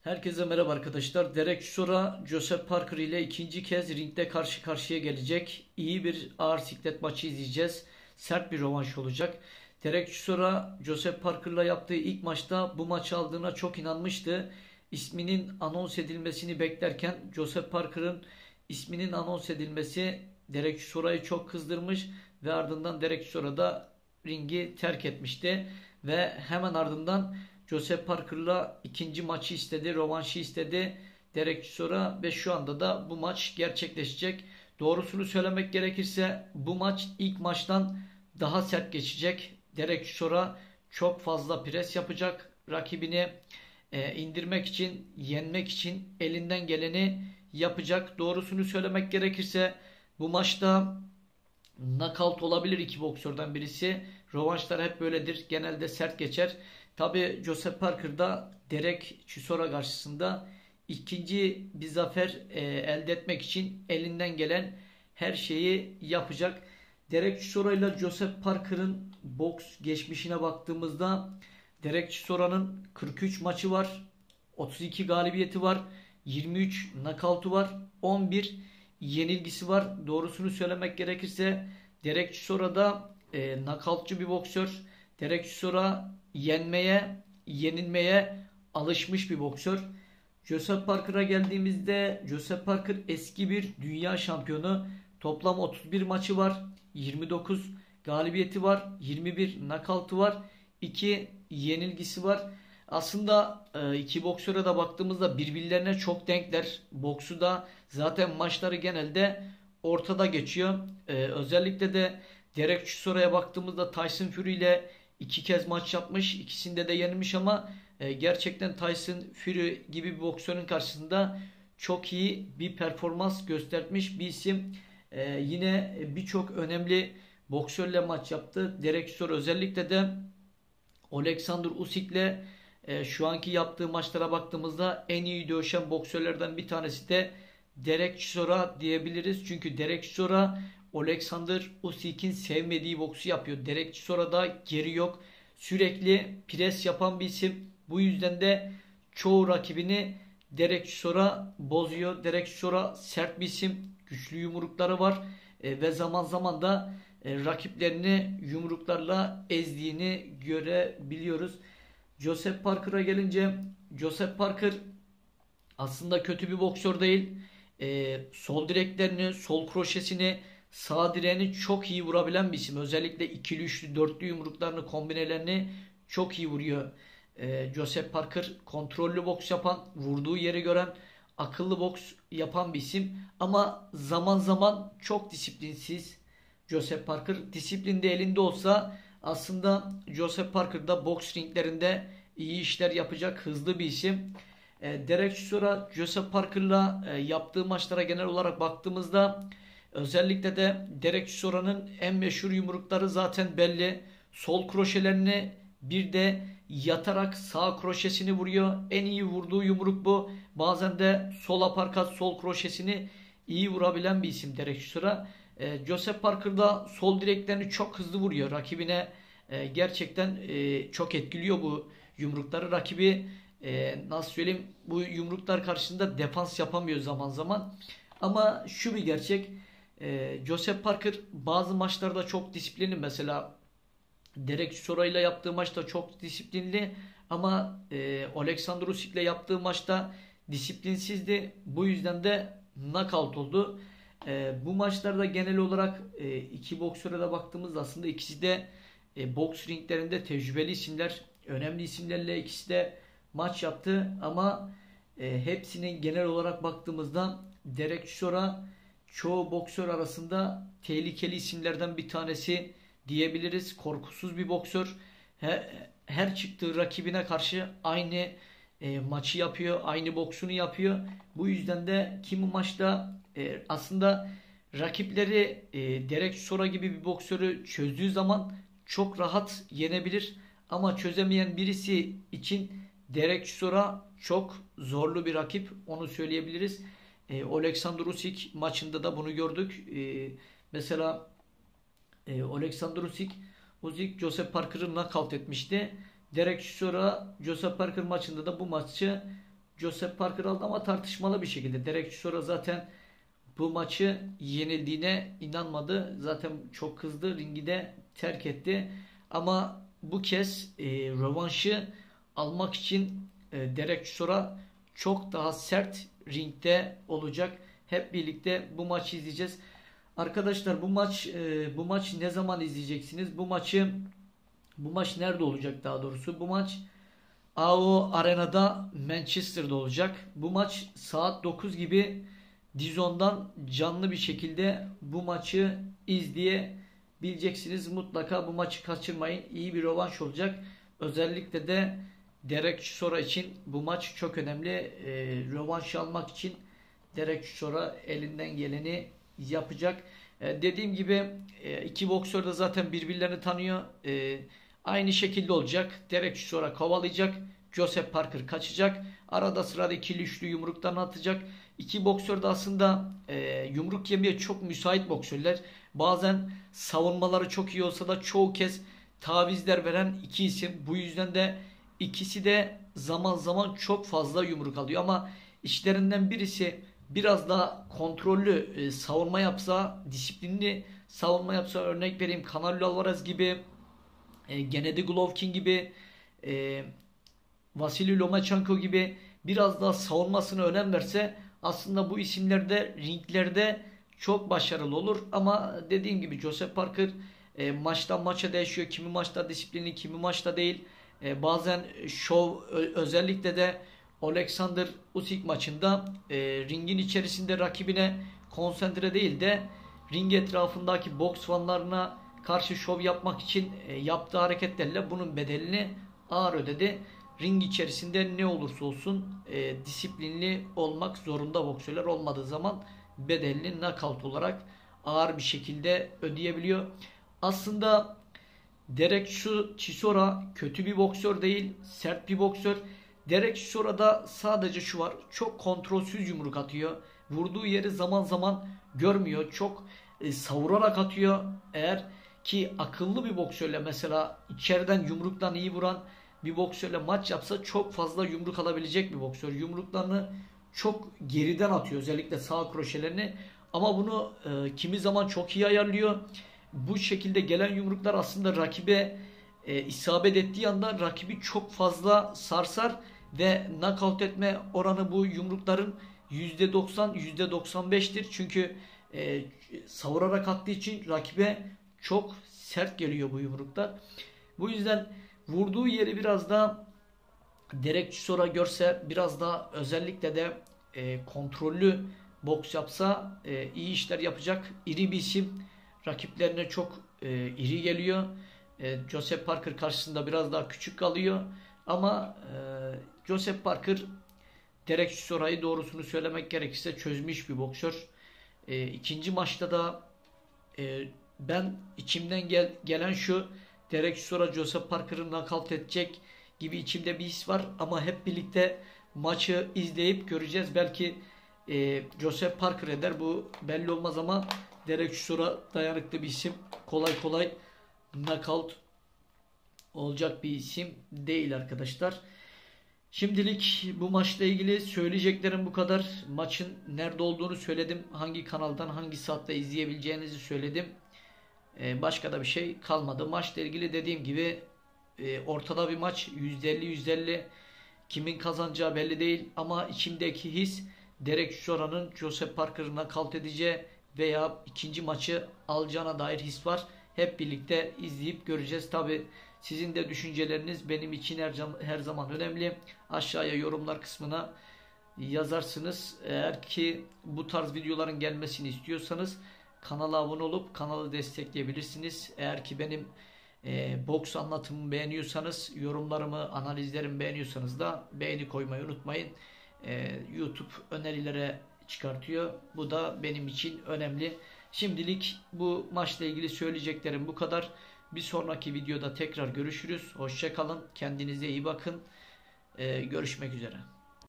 Herkese merhaba arkadaşlar. Derek Chisora, Joseph Parker ile ikinci kez ringde karşı karşıya gelecek. İyi bir ağır siklet maçı izleyeceğiz. Sert bir rövanş olacak. Derek Chisora, Joseph Parker'la yaptığı ilk maçta bu maçı aldığına çok inanmıştı. İsminin anons edilmesini beklerken Joseph Parker'ın isminin anons edilmesi Derek Chisora'yı çok kızdırmış ve ardından Derek Chisora da ringi terk etmişti. Ve hemen ardından Joseph Parker'la ikinci maçı istedi, rövanşı istedi Derek Chisora ve şu anda da bu maç gerçekleşecek. Doğrusunu söylemek gerekirse bu maç ilk maçtan daha sert geçecek. Derek Chisora çok fazla pres yapacak. Rakibini indirmek için, yenmek için elinden geleni yapacak. Doğrusunu söylemek gerekirse bu maçta knockout olabilir iki boksörden birisi. Rövanşlar hep böyledir. Genelde sert geçer. Tabi Joseph Parker da Derek Chisora karşısında ikinci bir zafer elde etmek için elinden gelen her şeyi yapacak. Derek Chisora ile Joseph Parker'ın boks geçmişine baktığımızda Derek Chisora'nın 43 maçı var. 32 galibiyeti var. 23 knockout'u var. 11 yenilgisi var. Doğrusunu söylemek gerekirse Derek Chisora da knockoutçu bir boksör. Derek Chisora yenmeye, yenilmeye alışmış bir boksör. Joseph Parker'a geldiğimizde Joseph Parker eski bir dünya şampiyonu. Toplam 31 maçı var. 29 galibiyeti var. 21 knockout'u var. 2 yenilgisi var. Aslında iki boksöre de baktığımızda birbirlerine çok denkler. Boksu da zaten maçları genelde ortada geçiyor. Özellikle de Derek Chisora'ya baktığımızda Tyson Fury ile iki kez maç yapmış. İkisinde de yenilmiş ama gerçekten Tyson Fury gibi bir boksörün karşısında çok iyi bir performans göstermiş bir isim. Yine birçok önemli boksörle maç yaptı. Derek Chisora özellikle de Alexander Usyk'le şu anki yaptığı maçlara baktığımızda en iyi dövüşen boksörlerden bir tanesi de Derek Chisora diyebiliriz. Çünkü Derek Chisora Alexander Usyk'in sevmediği boksu yapıyor. Derek Chisora'da geri yok. Sürekli pres yapan bir isim. Bu yüzden de çoğu rakibini Derek Chisora bozuyor. Derek Chisora sert bir isim. Güçlü yumrukları var. Ve zaman zaman da rakiplerini yumruklarla ezdiğini görebiliyoruz. Joseph Parker'a gelince Joseph Parker aslında kötü bir boksör değil. Sol direklerini, sol kroşesini, sağ direğini çok iyi vurabilen bir isim. Özellikle ikili, üçlü, dörtlü yumruklarını, kombinelerini çok iyi vuruyor. Joseph Parker kontrollü boks yapan, vurduğu yeri gören, akıllı boks yapan bir isim. Ama zaman zaman çok disiplinsiz. Joseph Parker disiplin de elinde olsa aslında Joseph Parker da boks ringlerinde iyi işler yapacak hızlı bir isim. Derek Chisora, Joseph Parker'la yaptığı maçlara genel olarak baktığımızda özellikle de Derek Chisora'nın en meşhur yumrukları zaten belli. Sol kroşelerini bir de yatarak sağ kroşesini vuruyor. En iyi vurduğu yumruk bu. Bazen de sol aparkat, sol kroşesini iyi vurabilen bir isim Derek Chisora. Joseph Parker da sol direklerini çok hızlı vuruyor. Rakibine gerçekten çok etkiliyor bu yumrukları. Rakibi nasıl söyleyeyim, bu yumruklar karşısında defans yapamıyor zaman zaman. Ama şu bir gerçek. Joseph Parker bazı maçlarda çok disiplinli. Mesela Derek Chisora ile yaptığı maçta çok disiplinli. Ama Alexander Usyk ile yaptığı maçta disiplinsizdi. Bu yüzden de knockout oldu. Bu maçlarda genel olarak iki boksöre de baktığımızda aslında ikisi de boks ringlerinde tecrübeli isimler, önemli isimlerle ikisi de maç yaptı ama hepsinin genel olarak baktığımızda Derek Chisora çoğu boksör arasında tehlikeli isimlerden bir tanesi diyebiliriz. Korkusuz bir boksör. Her çıktığı rakibine karşı aynı maçı yapıyor, aynı boksunu yapıyor. Bu yüzden de kimi maçta aslında rakipleri Derek Chisora gibi bir boksörü çözdüğü zaman çok rahat yenebilir. Ama çözemeyen birisi için Derek Chisora çok zorlu bir rakip. Onu söyleyebiliriz. Alexander Usyk maçında da bunu gördük. Mesela Alexander Usyk Joseph Parker'ı knockout etmişti. Derek Chisora Joseph Parker maçında da bu maçı Joseph Parker aldı ama tartışmalı bir şekilde. Derek Chisora zaten bu maçı yenildiğine inanmadı. Zaten çok kızdı. Ringi de terk etti. Ama bu kez rövanşı almak için Derek Chisora çok daha sert ringde olacak. Hep birlikte bu maçı izleyeceğiz. Arkadaşlar bu maç ne zaman izleyeceksiniz? Bu maç nerede olacak daha doğrusu? Bu maç AO Arena'da Manchester'da olacak. Bu maç saat 9 gibi DAZN'dan canlı bir şekilde bu maçı izleyebileceksiniz. Mutlaka bu maçı kaçırmayın. İyi bir rövanş olacak. Özellikle de Derek Chisora için bu maç çok önemli. Rövanş almak için Derek Chisora elinden geleni yapacak. Dediğim gibi iki boksör de zaten birbirlerini tanıyor. Aynı şekilde olacak. Derek Chisora kovalayacak. Joseph Parker kaçacak. Arada sırada ikili üçlü yumruklarını atacak. İki boksör de aslında yumruk yemeye çok müsait boksörler. Bazen savunmaları çok iyi olsa da çoğu kez tavizler veren iki isim. Bu yüzden de ikisi de zaman zaman çok fazla yumruk alıyor. Ama işlerinden birisi biraz daha kontrollü savunma yapsa, disiplinli savunma yapsa, örnek vereyim Canelo Alvarez gibi, Gennady Golovkin gibi, Vasily Lomachenko gibi biraz daha savunmasına önem verse aslında bu isimler de ringlerde çok başarılı olur. Ama dediğim gibi Joseph Parker maçtan maça değişiyor. Kimi maçta disiplinli, kimi maçta değil. Bazen şov, özellikle de Alexander Usyk maçında ringin içerisinde rakibine konsantre değil de ring etrafındaki boks fanlarına karşı şov yapmak için yaptığı hareketlerle bunun bedelini ağır ödedi. Ring içerisinde ne olursa olsun disiplinli olmak zorunda boksörler, olmadığı zaman bedelini knockout olarak ağır bir şekilde ödeyebiliyor. Aslında Derek Chisora kötü bir boksör değil, sert bir boksör. Derek Chisora'da sadece şu var, çok kontrolsüz yumruk atıyor. Vurduğu yeri zaman zaman görmüyor. Çok savurarak atıyor. Eğer ki akıllı bir boksörle, mesela içeriden yumruktan iyi vuran bir boksörle maç yapsa çok fazla yumruk alabilecek bir boksör. Yumruklarını çok geriden atıyor, özellikle sağ kroşelerini. Ama bunu kimi zaman çok iyi ayarlıyor. Bu şekilde gelen yumruklar aslında rakibe isabet ettiği anda rakibi çok fazla sarsar ve knockout etme oranı bu yumrukların %90, %95'tir. Çünkü savurarak attığı için rakibe çok sert geliyor bu yumruklar. Bu yüzden vurduğu yeri biraz daha Derek Chisora görse, biraz daha özellikle de kontrollü boks yapsa iyi işler yapacak. İri bir isim. Rakiplerine çok iri geliyor. Joseph Parker karşısında biraz daha küçük kalıyor. Ama Joseph Parker Derek Chisora'yı doğrusunu söylemek gerekirse çözmüş bir boksör. İkinci maçta da ben içimden gelen şu: Derek Chisora Joseph Parker'ı knockout edecek gibi içimde bir his var. Ama hep birlikte maçı izleyip göreceğiz. Belki Joseph Parker eder, bu belli olmaz ama Derek Chisora dayanıklı bir isim. Kolay kolay knockout olacak bir isim değil arkadaşlar. Şimdilik bu maçla ilgili söyleyeceklerim bu kadar. Maçın nerede olduğunu söyledim. Hangi kanaldan, hangi saatte izleyebileceğinizi söyledim. Başka da bir şey kalmadı. Maçla ilgili dediğim gibi ortada bir maç. %50-%50. Kimin kazanacağı belli değil. Ama içimdeki his Derek Chisora'nın Joseph Parker'ı knockout edeceği veya ikinci maçı alacağına dair his var. Hep birlikte izleyip göreceğiz. Tabi sizin de düşünceleriniz benim için her zaman önemli. Aşağıya yorumlar kısmına yazarsınız. Eğer ki bu tarz videoların gelmesini istiyorsanız kanala abone olup kanalı destekleyebilirsiniz. Eğer ki benim boks anlatımımı beğeniyorsanız, yorumlarımı, analizlerimi beğeniyorsanız da beğeni koymayı unutmayın. YouTube önerilere çıkartıyor. Bu da benim için önemli. Şimdilik bu maçla ilgili söyleyeceklerim bu kadar. Bir sonraki videoda tekrar görüşürüz. Hoşça kalın. Kendinize iyi bakın. Görüşmek üzere.